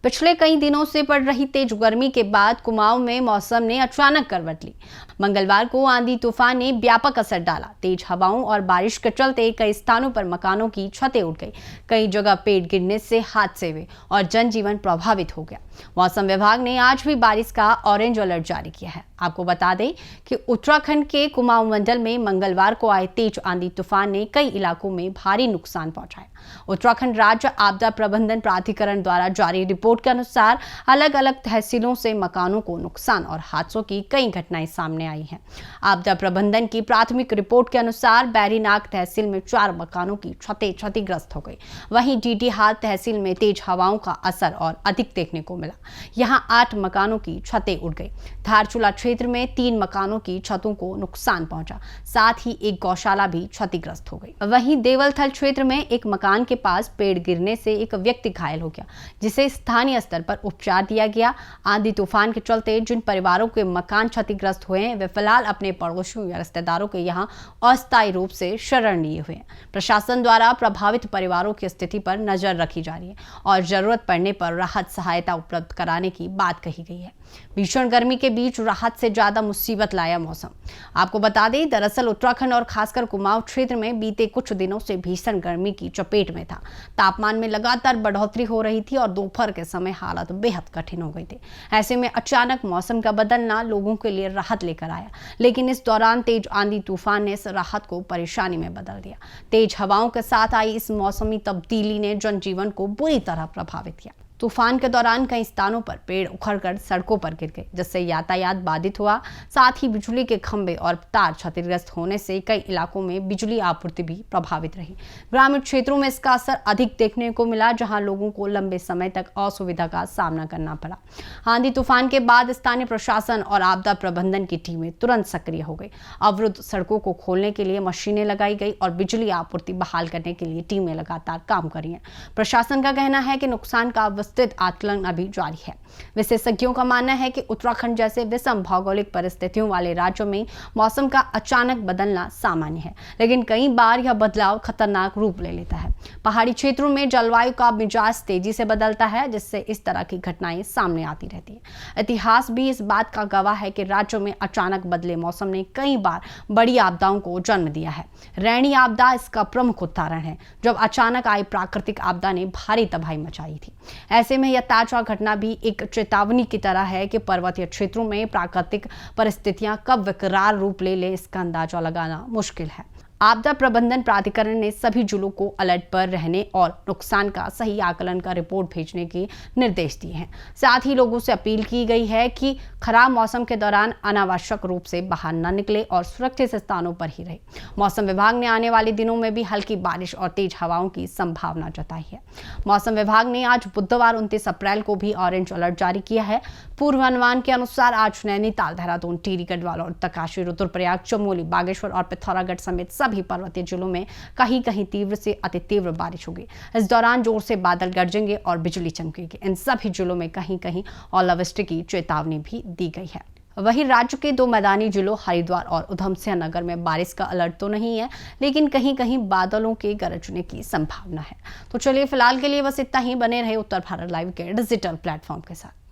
पिछले कई दिनों से पड़ रही तेज गर्मी के बाद कुमाऊं में मौसम ने अचानक करवट ली। मंगलवार को आंधी तूफान ने व्यापक असर डाला। तेज हवाओं और बारिश के चलते कई स्थानों पर मकानों की छतें उड़ गई, कई जगह पेड़ गिरने से हादसे हुए और जनजीवन प्रभावित हो गया। मौसम विभाग ने आज भी बारिश का ऑरेंज अलर्ट जारी किया है। आपको बता दें कि उत्तराखंड के कुमाऊं मंडल में मंगलवार को आए तेज आंधी तूफान ने कई इलाकों में भारी नुकसान पहुंचाया। उत्तराखंड राज्य आपदा प्रबंधन प्राधिकरण द्वारा जारी रिपोर्ट के अनुसार अलग अलग तहसीलों से मकानों को नुकसान और हादसों की कई घटनाएं सामने आई हैं। आपदा प्रबंधन की प्राथमिक रिपोर्ट के अनुसार बैरीनाग तहसील में 4 मकानों की छतें क्षतिग्रस्त हो गई। वहीं डीडीहाल तहसील में तेज हवाओं का असर और अधिक देखने को मिला। यहां 8 मकानों की छतें उड़ गई। धारचूला क्षेत्र में 3 मकानों की छतों को नुकसान पहुंचा, साथ ही एक गौशाला भी क्षतिग्रस्त हो गई। वहीं देवलथल क्षेत्र में एक मकान के पास पेड़ गिरने से एक व्यक्ति घायल हो गया, जिसे स्थानीय स्तर पर उपचार दिया गया। आंधी तूफान के चलते जिन परिवारों के मकान क्षतिग्रस्त हुए हैं, वे फिलहाल अपने पड़ोसियों या रिश्तेदारों के यहाँ अस्थायी रूप से शरण लिए हुए हैं। प्रशासन द्वारा प्रभावित परिवारों की स्थिति पर नजर रखी जा रही है और जरूरत पड़ने पर राहत सहायता उपलब्ध कराने की बात कही गई है। भीषण गर्मी के बीच राहत से ज्यादा मुसीबत लाया मौसम। आपको बता दें, दरअसल उत्तराखंड और खासकर कुमाऊं क्षेत्र में बीते कुछ दिनों से भीषण गर्मी की चपेट में था। तापमान में लगातार बढ़ोतरी हो रही थी और दोपहर के समय हालत बेहद कठिन हो गई थी। ऐसे में अचानक मौसम का बदलना लोगों के लिए राहत लेकर आया, लेकिन इस दौरान तेज आंधी तूफान ने इस राहत को परेशानी में बदल दिया। तेज हवाओं के साथ आई इस मौसमी तब्दीली ने जनजीवन को बुरी तरह प्रभावित किया। तूफान के दौरान कई स्थानों पर पेड़ उखड़कर सड़कों पर गिर गए, जिससे यातायात बाधित हुआ। साथ ही बिजली के खंभे और तार क्षतिग्रस्त होने से कई इलाकों में बिजली आपूर्ति भी प्रभावित रही। ग्रामीण क्षेत्रों में इसका असर अधिक देखने को मिला, जहां लोगों को लंबे समय तक असुविधा का सामना करना पड़ा। आंधी तूफान के बाद स्थानीय प्रशासन और आपदा प्रबंधन की टीमें तुरंत सक्रिय हो गई। अवरुद्ध सड़कों को खोलने के लिए मशीनें लगाई गई और बिजली आपूर्ति बहाल करने के लिए टीमें लगातार काम कर रही हैं। प्रशासन का कहना है कि नुकसान का विस्तृत आकलन अभी जारी है। विशेषज्ञों का मानना है कि उत्तराखंड जैसे विषम भौगोलिक परिस्थितियों वाले राज्यों में मौसम का अचानक बदलना सामान्य है, लेकिन कई बार यह बदलाव खतरनाक रूप ले लेता है। पहाड़ी क्षेत्रों में जलवायु का मिजाज तेजी से बदलता है, जिससे इस तरह की घटनाएं सामने आती रहती है। इतिहास भी इस बात का गवाह है कि राज्यों में अचानक बदले मौसम ने कई बार बड़ी आपदाओं को जन्म दिया है। रैनी आपदा इसका प्रमुख उदाहरण है, जब अचानक आई प्राकृतिक आपदा ने भारी तबाही मचाई थी। ऐसे में यह ताजा घटना भी एक चेतावनी की तरह है कि पर्वतीय क्षेत्रों में प्राकृतिक परिस्थितियां कब विकराल रूप ले इसका अंदाजा लगाना मुश्किल है। आपदा प्रबंधन प्राधिकरण ने सभी जिलों को अलर्ट पर रहने और नुकसान का सही आकलन का रिपोर्ट भेजने के निर्देश दिए हैं। साथ ही लोगों से अपील की गई है कि खराब मौसम के दौरान अनावश्यक रूप से बाहर न निकले और सुरक्षित स्थानों पर ही रहे। मौसम विभाग ने आने वाले दिनों में भी हल्की बारिश और तेज हवाओं की संभावना जताई है। मौसम विभाग ने आज बुधवार 29 अप्रैल को भी ऑरेंज अलर्ट जारी किया है। पूर्वानुमान के अनुसार आज नैनीताल, देहरादून, टिहरी, गढ़वाल और उत्तरकाशी, रुद्रप्रयाग, चमोली, बागेश्वर और पिथौरागढ़ समेत सभी पर्वतीय जिलों में कहीं कहीं तीव्र से अति तीव्र बारिश होगी। इस दौरान जोर से बादल गरजेंगे और बिजली चमकेगी। इन सभी जिलों में कहीं कहीं ओलावृष्टि की चेतावनी भी दी गई है। वहीं राज्य के 2 मैदानी जिलों हरिद्वार और उधमसिंह नगर में बारिश का अलर्ट तो नहीं है, लेकिन कहीं कहीं बादलों के गरजने की संभावना है। तो चलिए फिलहाल के लिए बस इतना ही। बने रहे उत्तर भारत लाइव के डिजिटल प्लेटफॉर्म के साथ।